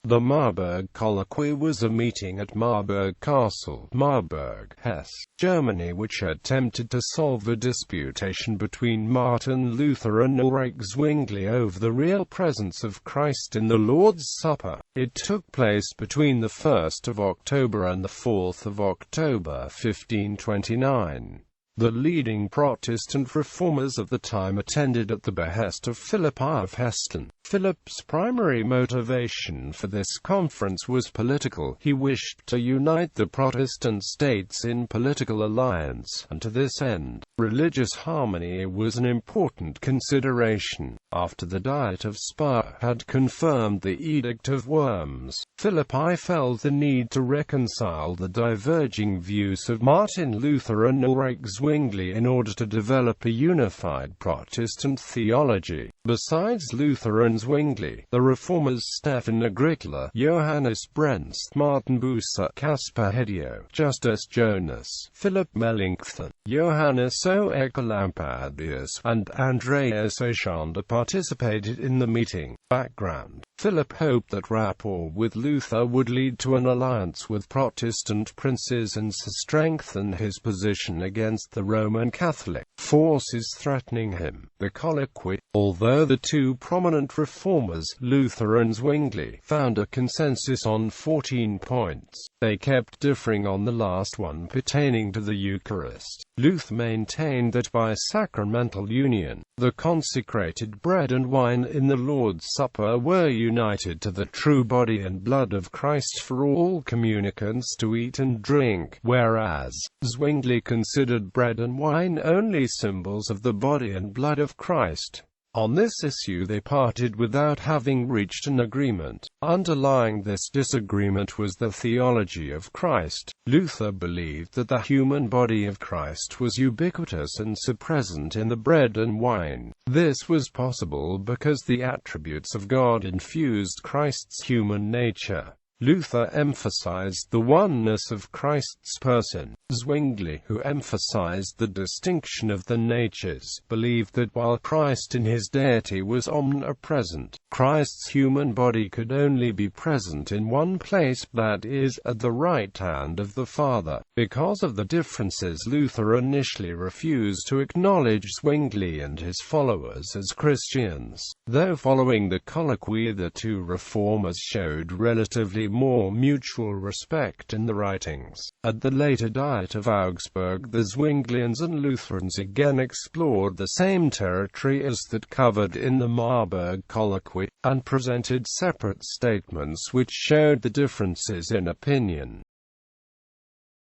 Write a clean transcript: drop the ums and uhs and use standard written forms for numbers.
The Marburg Colloquy was a meeting at Marburg Castle, Marburg, Hesse, Germany, which attempted to solve a disputation between Martin Luther and Ulrich Zwingli over the real presence of Christ in the Lord's Supper. It took place between the 1st of October and the 4th of October 1529. The leading Protestant reformers of the time attended at the behest of Philipp I of Hessen. Philip's primary motivation for this conference was political. He wished to unite the Protestant states in political alliance, and to this end, religious harmony was an important consideration. After the Diet of Speyer had confirmed the Edict of Worms, Philip I felt the need to reconcile the diverging views of Martin Luther and Ulrich Zwingli in order to develop a unified Protestant theology. Besides Luther and Zwingli, the reformers Stephan Agricola, Johannes Brentst, Martin Bucer, Caspar Hedio, Justus Jonas, Philip Melanchthon, Johannes Oecolampadius, and Andreas Oschander participated in the meeting. Background: Philip hoped that rapport with Luther would lead to an alliance with Protestant princes and strengthen his position against the Roman Catholic forces threatening him. The colloquy, although the two prominent reformers, Luther and Zwingli, found a consensus on 14 points, they kept differing on the last one pertaining to the Eucharist. Luther maintained that by sacramental union, the consecrated bread and wine in the Lord's Supper were united to the true body and blood of Christ for all communicants to eat and drink, whereas Zwingli considered bread and wine only symbols of the body and blood of Christ. On this issue they parted without having reached an agreement. Underlying this disagreement was the theology of Christ. Luther believed that the human body of Christ was ubiquitous and present in the bread and wine. This was possible because the attributes of God infused Christ's human nature. Luther emphasized the oneness of Christ's person. Zwingli, who emphasized the distinction of the natures, believed that while Christ in his deity was omnipresent, Christ's human body could only be present in one place, that is, at the right hand of the Father. Because of the differences, Luther initially refused to acknowledge Zwingli and his followers as Christians. Though following the colloquy the two reformers showed relatively more mutual respect in the writings. At the later Diet of Augsburg, the Zwinglians and Lutherans again explored the same territory as that covered in the Marburg Colloquy, and presented separate statements which showed the differences in opinion.